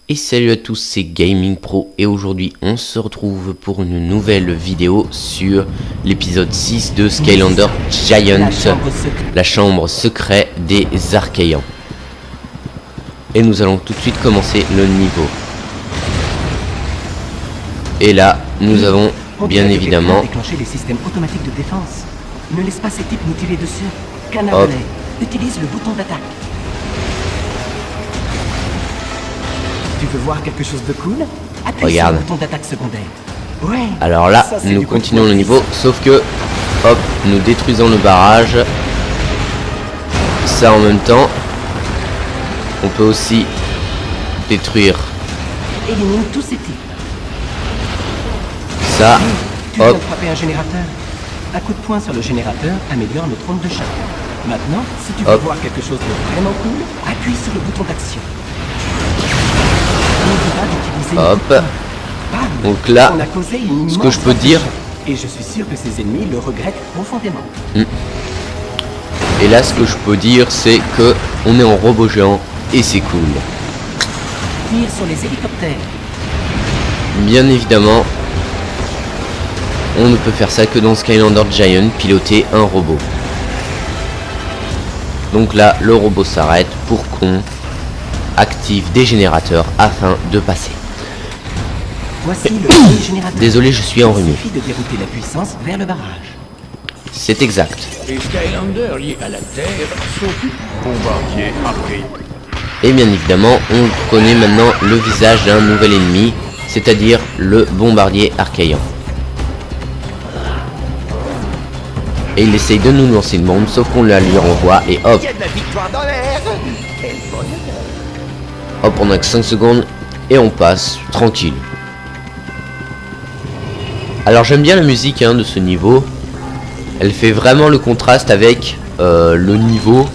Et salut à tous, c'est Gaming Pro et aujourd'hui on se retrouve pour une nouvelle vidéo sur l'épisode 6 de Skylander Giant, la chambre secrète des Archaeans. Et nous allons tout de suite commencer le niveau. Et là, nous avons bien évidemment déclencher les systèmes automatiques de défense. Ne laisse pas ces types nous tirer dessus. Canard Hop. utilise le bouton d'attaque. Tu veux voir quelque chose de cool? Appuie Regarde. sur le bouton d'attaque secondaire. Ouais. Alors là, Ça, c'est nous du continuons coup de le niveau, sauf que, hop, nous détruisons le barrage. Ça en même temps, on peut aussi détruire Élimine tous ces types. ça. Tu Hop. viens de frapper un générateur. Un coup de poing sur le générateur améliore notre onde de choc. Maintenant, si tu veux Hop. voir quelque chose de vraiment cool, appuie sur le bouton d'action. N'oublie pas d'utiliser le Hop. bouton. Bam. Donc là, On a causé une ce que je peux immense dire- choc. Et je suis sûr que ses ennemis le regrettent profondément. Et là, ce que je peux dire, c'est que on est en robot géant et c'est cool. Tire sur les hélicoptères. Bien évidemment, on ne peut faire ça que dans Skylander Giant, piloter un robot. Donc là, le robot s'arrête pour qu'on active des générateurs afin de passer. Voici le premier générateur. Désolé, je suis enrhumé. Il suffit de dérouter la puissance vers le barrage. C'est exact. Les Skylanders liés à la Terre sont plus bombardiers après. Et bien évidemment, on connaît maintenant le visage d'un nouvel ennemi, c'est-à-dire le bombardier Archaean. Et il essaye de nous lancer une bombe, sauf qu'on la lui renvoie et hop, Il y a de la victoire dans l'air. Quel bonheur. hop, on a que 5 secondes et on passe tranquille. Alors j'aime bien la musique de ce niveau. Elle fait vraiment le contraste avec le niveau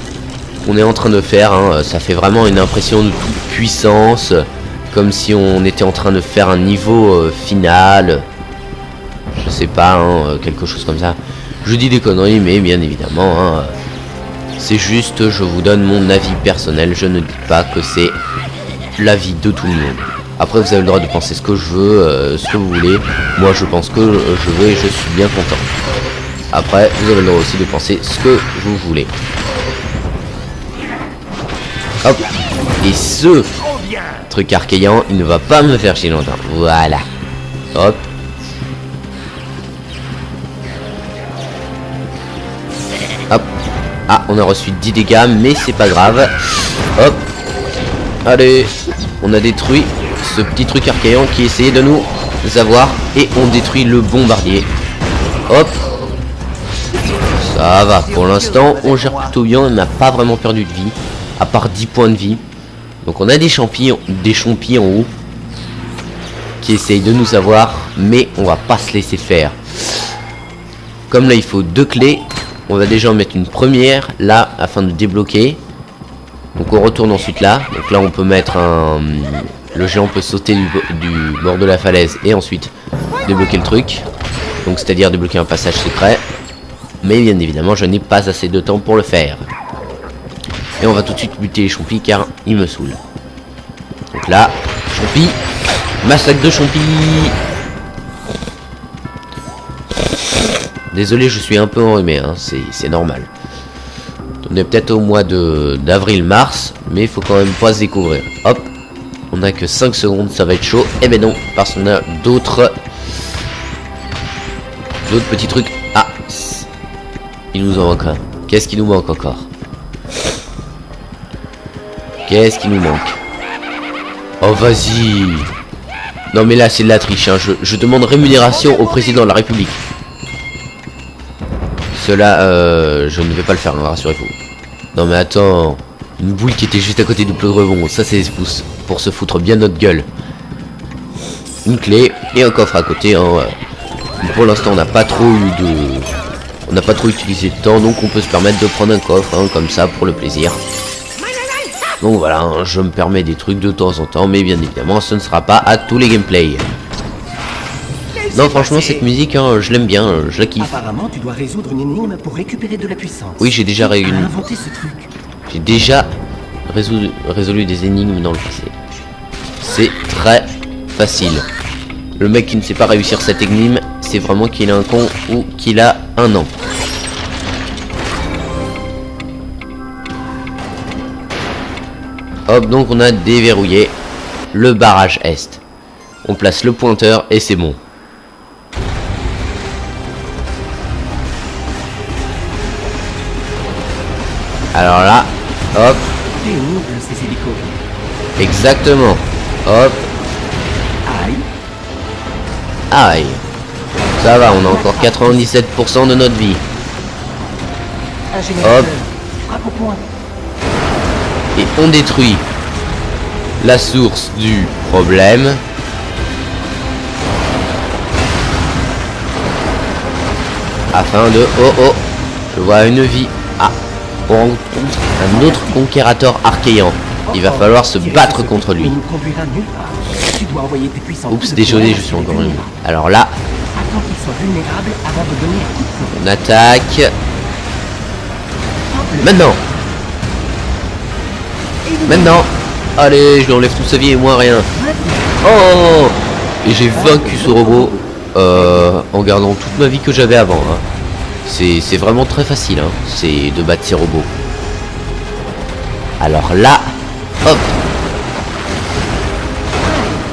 qu'on est en train de faire. Ça fait vraiment une impression de toute puissance, comme si on était en train de faire un niveau final. Je sais pas, quelque chose comme ça. Je dis des conneries, mais bien évidemment, c'est juste, je vous donne mon avis personnel. Je ne dis pas que c'est l'avis de tout le monde. Après, vous avez le droit de penser ce que je veux, ce que vous voulez. Moi, je pense que je veux et je suis bien content. Après, vous avez le droit aussi de penser ce que vous voulez. Hop. Et ce truc archaean, il ne va pas me faire chier longtemps. Voilà. Hop. Hop. Ah, on a reçu 10 dégâts, mais c'est pas grave. Hop. Allez. On a détruit ce petit truc archaean qui essayait de nous avoir. Et on détruit le bombardier. Hop. Ça va. Pour l'instant, on gère plutôt bien. On n'a pas vraiment perdu de vie. À part 10 points de vie. Donc on a des champis en haut. Qui essayent de nous avoir. Mais on va pas se laisser faire. Comme là, il faut 2 clés. On va déjà en mettre une première là afin de débloquer. Donc on retourne ensuite là. Donc là on peut mettre un... Le géant peut sauter du bord de la falaise et ensuite débloquer le truc. Donc c'est-à-dire débloquer un passage secret. Mais bien évidemment je n'ai pas assez de temps pour le faire. Et on va tout de suite buter les champis car ils me saoulent. Donc là, champis. Massacre de champis. Désolé, je suis un peu enrhumé, c'est normal. On est peut-être au mois d'avril-mars, mais il faut quand même pas se découvrir. Hop, on a que 5 secondes, ça va être chaud. Eh ben non, parce qu'on a d'autres petits trucs. Ah, il nous en manque un. Qu'est-ce qui nous manque encore? Qu'est-ce qui nous manque? Oh, vas-y. Non mais là, c'est de la triche, je demande rémunération au président de la République. Cela, je ne vais pas le faire, rassurez-vous. Non mais attends, une boule qui était juste à côté du rebond, ça c'est pour se foutre bien notre gueule. Une clé et un coffre à côté. Pour l'instant, on n'a pas trop utilisé de temps, donc on peut se permettre de prendre un coffre, comme ça pour le plaisir. Donc voilà, je me permets des trucs de temps en temps, mais bien évidemment, ce ne sera pas à tous les gameplays. Non, franchement, cette musique, je l'aime bien, je la kiffe. Apparemment, tu dois résoudre une énigme pour récupérer de la puissance. Oui, j'ai déjà Qui a inventé ce truc? résolu des énigmes dans le passé. c'est très facile. Le mec qui ne sait pas réussir cette énigme, c'est vraiment qu'il est un con ou qu'il a un an. Hop, donc on a déverrouillé le barrage Est. On place le pointeur et c'est bon. Alors là, hop. Ces hélicos. Exactement. Hop. Aïe. Aïe. Ça va, on a encore 97% de notre vie. Un générateur. Hop. Frappe au point. Et on détruit la source du problème. Afin de... Oh oh. Je vois une vie. Ah. On rencontre un autre conquérateur archéant. Il va falloir se battre contre lui. Il nous conduira nulle part. Tu dois envoyer tes puissants. Oups, désolé, je suis encore une. Alors là, Attends qu'il soit vulnérable avant de donner un coup de poing. on attaque. Maintenant. Maintenant. Allez, je lui enlève toute sa vie et moi rien. Oh. Et j'ai vaincu ce robot en gardant toute ma vie que j'avais avant. Hein. C'est vraiment très facile. Hein. C'est de battre ces robots. Alors là, hop.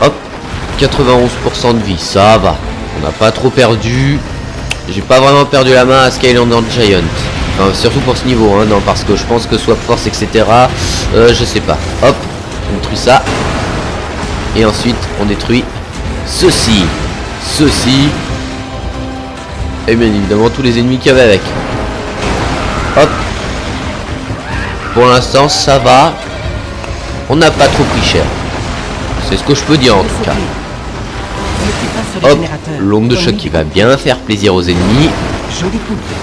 Hop. 91% de vie, ça va. On n'a pas trop perdu. J'ai pas vraiment perdu la main à Skylander Giant. Enfin, surtout pour ce niveau, hein, non, parce que je pense que Swap Force, etc. Je sais pas. Hop, on détruit ça. Et ensuite, on détruit ceci. Ceci. Et bien évidemment, tous les ennemis qu'il y avait avec. Hop. Pour l'instant, ça va. On n'a pas trop pris cher. C'est ce que je peux dire en tout cas. Hop, l'onde de choc qui va bien faire plaisir aux ennemis.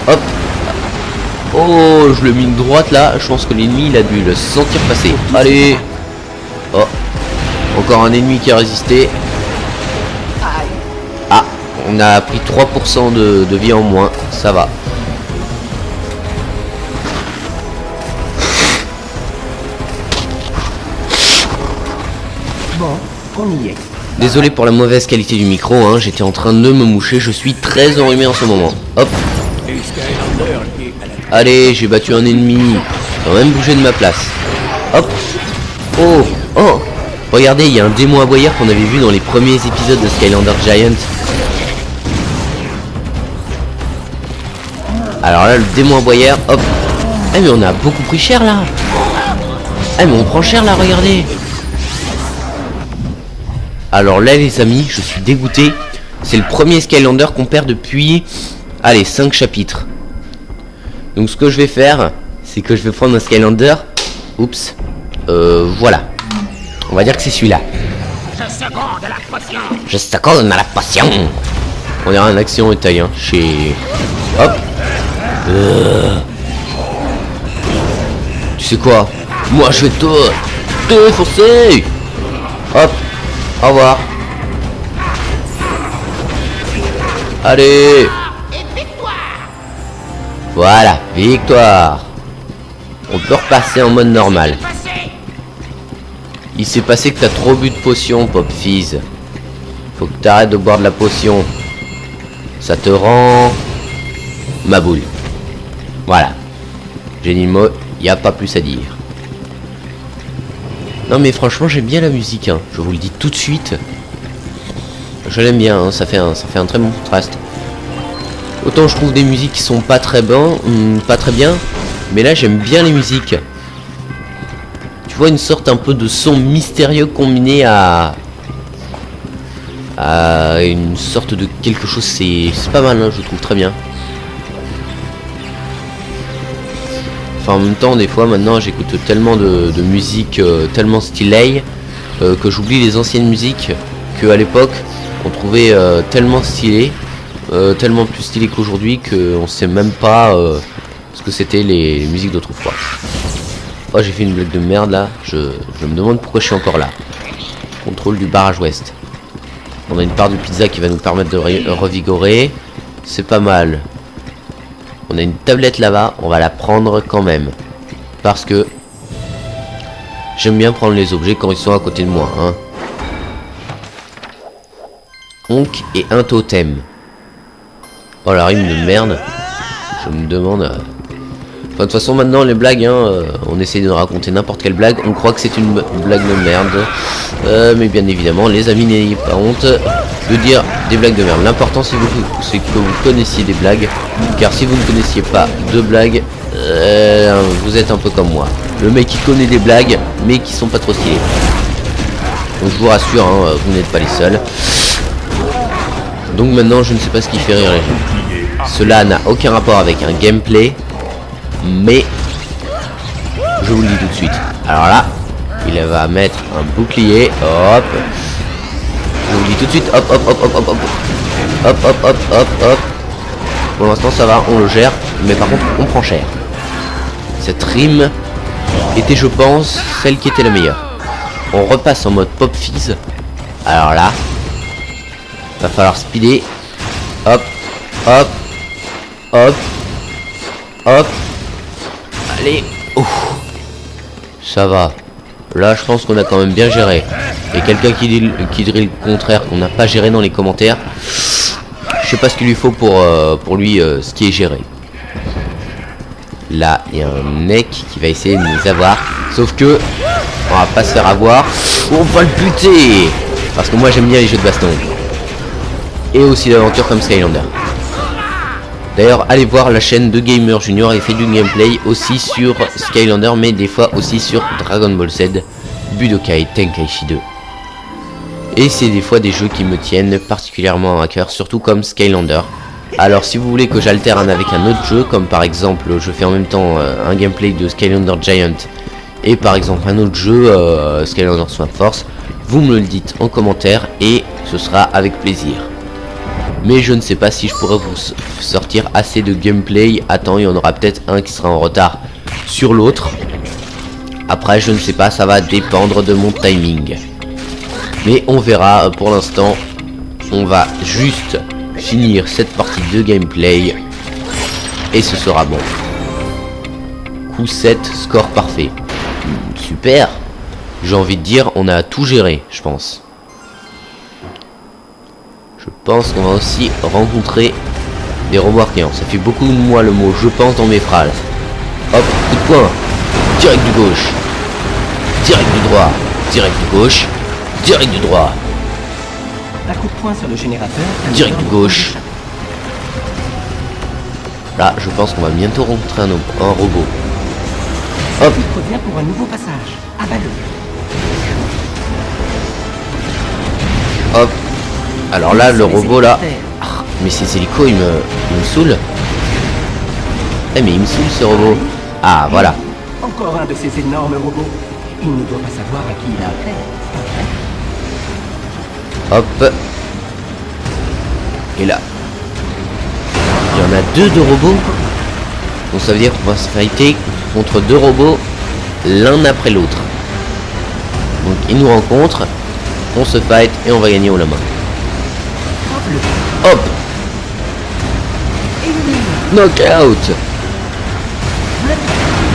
Hop. Oh, je le mets une droite là. Je pense que l'ennemi il a dû le sentir passer. Allez. Oh. Encore un ennemi qui a résisté. Ah, on a pris 3% de vie en moins. Ça va. Bon, on y est. Désolé pour la mauvaise qualité du micro, hein, j'étais en train de me moucher, je suis très enrhumé en ce moment. Hop. Les Skylanders liés à la Terre. Allez, j'ai battu un ennemi. J'ai quand même bougé de ma place. Hop. Oh. Oh. Regardez, il y a un démon aboyeur qu'on avait vu dans les premiers épisodes de Skylander Giant. Alors là, le démon aboyeur, hop. Ah mais on a beaucoup pris cher là. Ah mais on prend cher là, regardez. Alors là les amis, je suis dégoûté. C'est le premier Skylander qu'on perd depuis, allez, 5 chapitres. Donc ce que je vais faire, c'est que je vais prendre un Skylander. Oups. Voilà. On va dire que c'est celui-là. Je seconde la potion. On dirait un action italien chez... Hop. Tu sais quoi? Moi je vais te défoncer. Hop. Au revoir. Allez. Voilà, victoire. On peut repasser en mode normal. Il s'est passé que t'as trop bu de potion, Pop Fizz. Faut que t'arrêtes de boire de la potion. Ça te rend... ma boule. Voilà. J'ai dit le mot, y a pas plus à dire. Non mais franchement j'aime bien la musique, hein. Je vous le dis tout de suite. Je l'aime bien, hein. Ça fait un très bon contraste. Autant je trouve des musiques qui sont pas très bien, mais là j'aime bien les musiques. Tu vois une sorte un peu de son mystérieux combiné à une sorte de quelque chose, c'est pas mal, hein, je trouve très bien. Enfin en même temps des fois maintenant j'écoute tellement de musique tellement stylée que j'oublie les anciennes musiques que à l'époque on trouvait tellement stylées, tellement plus stylées qu'aujourd'hui qu'on sait même pas ce que c'était les musiques d'autrefois. Oh j'ai fait une blague de merde là, je me demande pourquoi je suis encore là. Contrôle du barrage ouest. On a une part de pizza qui va nous permettre de revigorer. C'est pas mal. On a une tablette là-bas, on va la prendre quand même. Parce que j'aime bien prendre les objets quand ils sont à côté de moi. Hein. onk et un totem. Oh la rime de merde. Je me demande... Enfin, de toute façon maintenant les blagues, hein, on essaie de raconter n'importe quelle blague, on croit que c'est une blague de merde. Mais bien évidemment les amis, n'ayez pas honte de dire des blagues de merde. L'important c'est que vous connaissiez des blagues, car si vous ne connaissiez pas de blagues, vous êtes un peu comme moi. Le mec qui connaît des blagues mais qui sont pas trop stylées. Donc je vous rassure, hein, vous n'êtes pas les seuls. Donc maintenant je ne sais pas ce qui fait rire les gens. Cela n'a aucun rapport avec un gameplay, mais je vous le dis tout de suite. Alors là, il va mettre un bouclier. Hop. Je vous le dis tout de suite. Hop, hop, hop, hop, hop, hop. Hop, hop, hop, hop, hop. Pour l'instant ça va, on le gère. Mais par contre on prend cher. Cette rime était, je pense, celle qui était la meilleure. On repasse en mode pop fizz. Alors là, va falloir speeder. Hop, hop, hop, hop. Allez. Ouf. Ça va. Là, je pense qu'on a quand même bien géré. Et quelqu'un qui dirait le contraire, qu'on n'a pas géré dans les commentaires, je sais pas ce qu'il lui faut pour lui ce qui est géré. Là, il y a un mec qui va essayer de nous avoir. Sauf que on va pas se faire avoir. On va le buter. Parce que moi j'aime bien les jeux de baston. Et aussi d'aventure comme Skylander. D'ailleurs, allez voir la chaîne de Gamer Junior. Il fait du gameplay aussi sur Skylander, mais des fois aussi sur Dragon Ball Z, Budokai Tenkaichi 2. Et c'est des fois des jeux qui me tiennent particulièrement à cœur, surtout comme Skylander. Alors si vous voulez que j'alterne avec un autre jeu, comme par exemple je fais en même temps un gameplay de Skylander Giant et par exemple un autre jeu, Skylander Swap Force, vous me le dites en commentaire et ce sera avec plaisir. Mais je ne sais pas si je pourrais vous sortir assez de gameplay. Attends, il y en aura peut-être un qui sera en retard sur l'autre. Après je ne sais pas, ça va dépendre de mon timing. Mais on verra. Pour l'instant on va juste finir cette partie de gameplay et ce sera bon. Coup 7, score parfait. Super. J'ai envie de dire, on a tout géré, je pense. Je pense qu'on va aussi rencontrer des robots archéens. Ça fait beaucoup de moi le mot je pense dans mes phrases. Hop, coup de poing. Direct du gauche. Direct du droit. Direct du gauche. Direct du droit. Un coup de poing sur le générateur. Direct du gauche. Là, je pense qu'on va bientôt rencontrer un robot. Hop. Il revient pour un nouveau passage. Avaleux. Hop. Alors là, le robot là. Ah, mais ces hélicos, il me saoule. Eh, mais il me saoule ce robot. Ah, voilà. Encore un de ces énormes robots. Il ne doit pas savoir à qui il a affaire. Hop. Et là. Il y en a deux de robots. Donc ça veut dire qu'on va se fighter contre deux robots l'un après l'autre. Donc ils nous rencontrent. On se fight et on va gagner au la main. Hop. Knockout.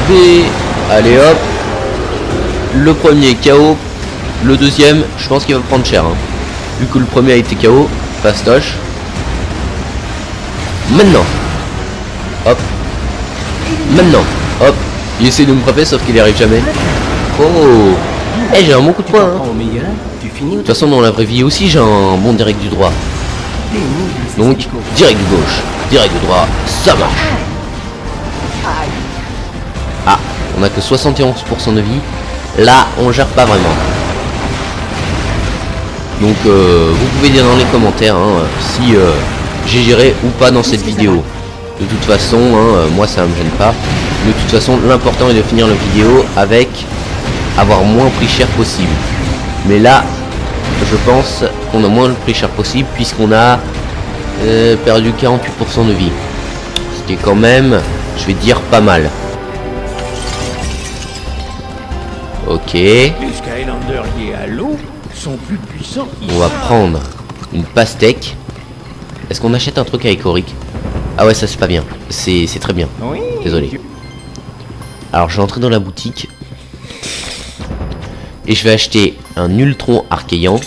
B. Allez hop. Le premier KO. Le deuxième, je pense qu'il va prendre cher. Hein. Vu que le premier a été KO. Fastoche. Maintenant. Hop. Maintenant. Hop. Il essaie de me frapper sauf qu'il n'y arrive jamais. Oh. Eh, j'ai un bon coup de poing. Hein. De toute façon dans la vraie vie aussi j'ai un bon direct du droit. Donc direct du gauche, direct du droit, ça marche. Ah, on a que 71% de vie. Là on gère pas vraiment. Donc vous pouvez dire dans les commentaires hein, si j'ai géré ou pas dans cette vidéo. De toute façon moi ça me gêne pas. De toute façon l'important est de finir la vidéo avec avoir moins pris cher possible. Mais là je pense qu'on a moins pris cher possible puisqu'on a perdu 48% de vie. Ce qui est quand même, je vais dire, pas mal. Ok. Les Skylanders liés à l'eau sont plus puissants. On va prendre une pastèque. Est-ce qu'on achète un truc avec Auric? Ah ouais, ça c'est pas bien. C'est très bien. Oui. Désolé. Alors je vais entrer dans la boutique. Et je vais acheter un Ultron Archéan.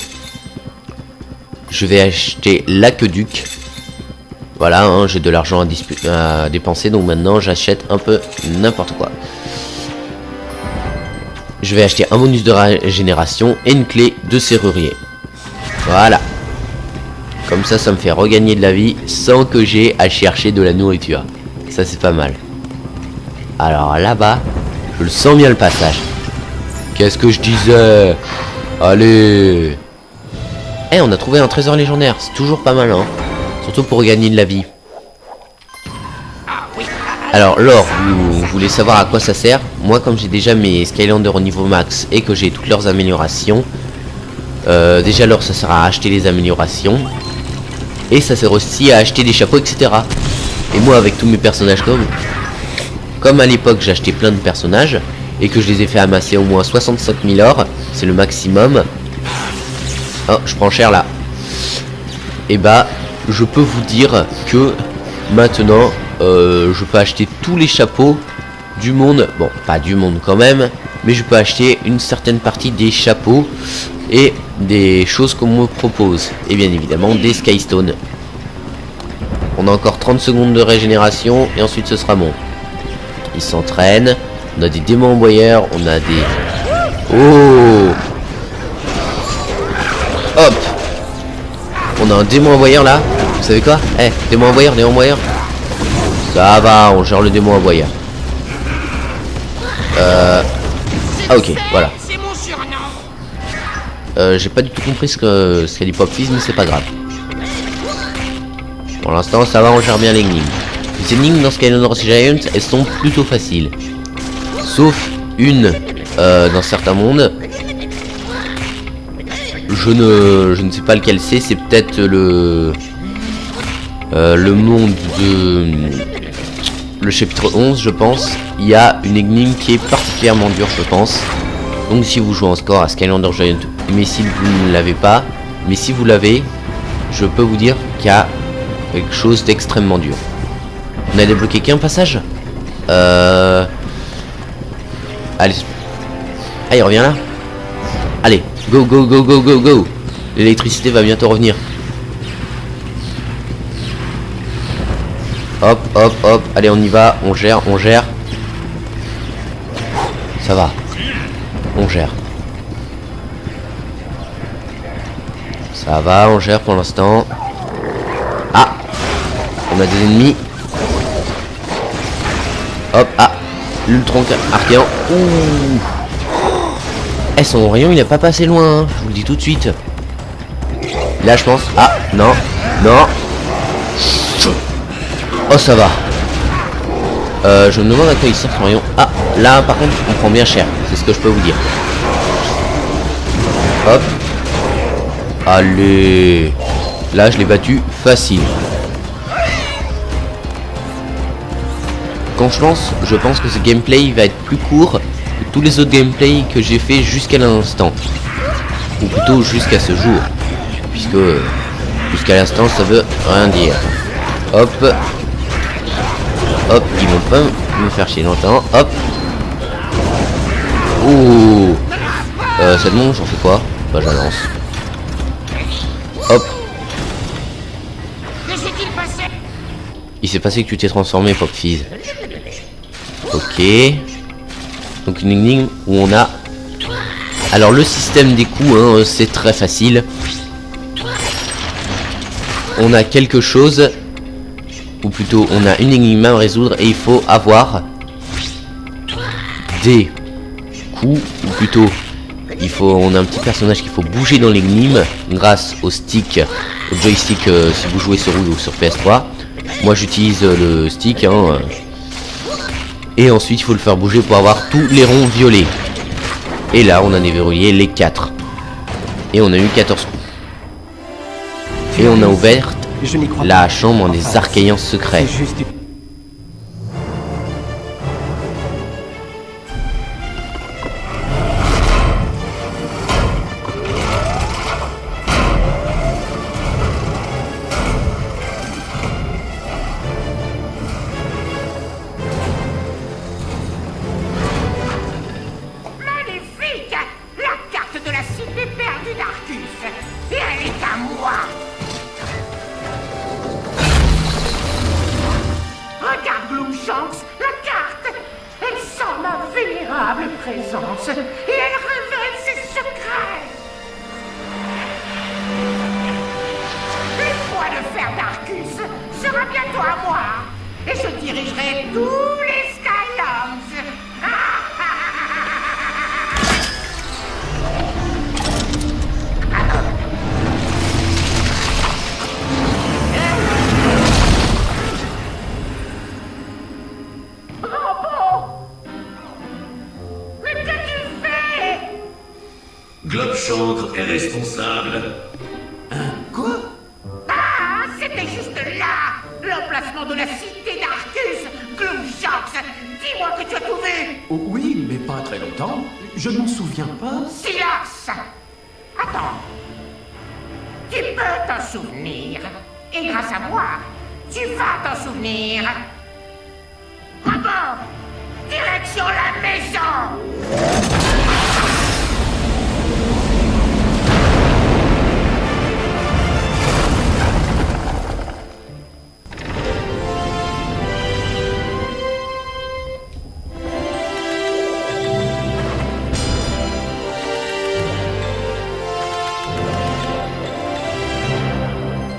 je vais acheter l'aqueduc. Voilà, hein, j'ai de l'argent à dépenser, donc maintenant j'achète un peu n'importe quoi. Je vais acheter un bonus de régénération et une clé de serrurier. Voilà. Comme ça me fait regagner de la vie sans que j'ai à chercher de la nourriture. Ça c'est pas mal. Alors là-bas, je le sens bien le passage. Qu'est-ce que je disais? Allez. Eh, on a trouvé un trésor légendaire, c'est toujours pas mal, hein. Surtout pour regagner de la vie. Alors, l'or, vous voulez savoir à quoi ça sert? Moi, comme j'ai déjà mes Skylanders au niveau max et que j'ai toutes leurs améliorations, déjà l'or, ça sert à acheter les améliorations. Et ça sert aussi à acheter des chapeaux, etc. Et moi, avec tous mes personnages comme à l'époque, j'ai acheté plein de personnages et que je les ai fait amasser au moins 65 000 or, c'est le maximum. Oh, je prends cher là. Et bah, je peux vous dire que maintenant, je peux acheter tous les chapeaux du monde. Bon, pas du monde quand même, mais je peux acheter une certaine partie des chapeaux et des choses qu'on me propose. Et bien évidemment, des Skystones. On a encore 30 secondes de régénération et ensuite ce sera bon. Ils s'entraînent. On a des démons envoyeurs, on a des... Oh! Hop! On a un démon envoyeur là. Vous savez quoi? Eh, démon envoyeur, démon envoyeur. Ça va, on gère le démon envoyeur. Ah ok, voilà. J'ai pas du tout compris ce qu'a dit Popfizz, mais c'est pas grave. Pour l'instant, ça va, on gère bien l'énigme. Les énigmes dans Skylanders Giant, elles sont plutôt faciles. Sauf une dans certains mondes. Je ne sais pas lequel c'est peut-être le monde de... le chapitre 11, je pense. Il y a une énigme qui est particulièrement dure, je pense. Donc si vous jouez en score à Skylanders Giant, mais si vous ne l'avez pas, mais si vous l'avez, je peux vous dire qu'il y a quelque chose d'extrêmement dur. On a débloqué qu'un passage. Allez. Ah, il revient là. Allez, go, go, go, go, go, go. L'électricité va bientôt revenir. Hop, hop, hop. Allez, on y va. On gère, on gère. Ça va. On gère. Ça va, on gère pour l'instant. Ah, on a des ennemis. Hop, ah, l'Ultron Archéan. Ouh. Eh, son rayon il a pas passé loin, hein. Je vous le dis tout de suite. Là je pense. Ah, non, non. Oh, ça va. Je me demande à quoi il sert son rayon. Ah, là par contre on prend bien cher. C'est ce que je peux vous dire. Hop. Allez. Là je l'ai battu facile. Quand je pense que ce gameplay va être plus court que tous les autres gameplays que j'ai fait jusqu'à l'instant. Ou plutôt jusqu'à ce jour. Puisque jusqu'à l'instant ça veut rien dire. Hop. Hop, ils vont pas me faire chier longtemps. Hop. Ouh. Cette montre, j'en fais quoi? Bah, je la lance. Hop. Il s'est passé que tu t'es transformé, Popfizz. Ok. Donc une énigme où on a... Alors le système des coups, hein, c'est très facile. On a quelque chose... Ou plutôt, on a une énigme à résoudre et il faut avoir... des coups, ou plutôt... on a un petit personnage qu'il faut bouger dans l'énigme grâce au stick, au joystick si vous jouez sur Wii ou sur PS3. Moi j'utilise le stick, hein, et ensuite il faut le faire bouger pour avoir tous les ronds violets. Et là on a déverrouillé les 4. Et on a eu 14 coups. Et on a ouvert la chambre des Archéens secrets. Magnifique! La carte de la cité perdue d'Arcus! Et elle est à moi! Gloomshanks, la carte. Elle sent ma vénérable présence et elle révèle ses secrets. Le poids de fer d'Arcus sera bientôt à moi et je dirigerai tous les Skylands. Globshanks est responsable. Quoi? Ah, c'était juste là, l'emplacement de la cité d'Arcus. Gloomshanks, dis-moi que tu as tout vu. Oh, oui, mais pas très longtemps. Je ne m'en souviens pas. Silence. Attends. Tu peux t'en souvenir. Et grâce à moi, tu vas t'en souvenir. Ah bon? Direction la maison.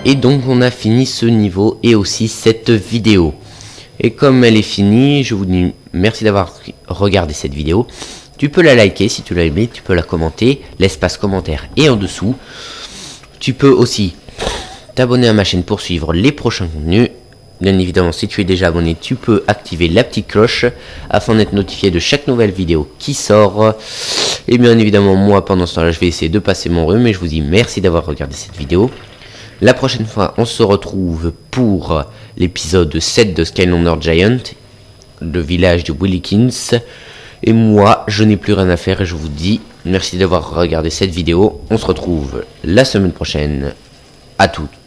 Et donc on a fini ce niveau et aussi cette vidéo. Et comme elle est finie, je vous dis merci d'avoir regardé cette vidéo. Tu peux la liker si tu l'as aimé, tu peux la commenter, l'espace commentaire est en dessous. Tu peux aussi t'abonner à ma chaîne pour suivre les prochains contenus. Bien évidemment, si tu es déjà abonné, tu peux activer la petite cloche afin d'être notifié de chaque nouvelle vidéo qui sort. Et bien évidemment, moi pendant ce temps-là, je vais essayer de passer mon rhume. Et je vous dis merci d'avoir regardé cette vidéo. La prochaine fois, on se retrouve pour l'épisode 7 de Skylander Giant, le village de Willykins. Et moi, je n'ai plus rien à faire et je vous dis merci d'avoir regardé cette vidéo. On se retrouve la semaine prochaine. À toutes.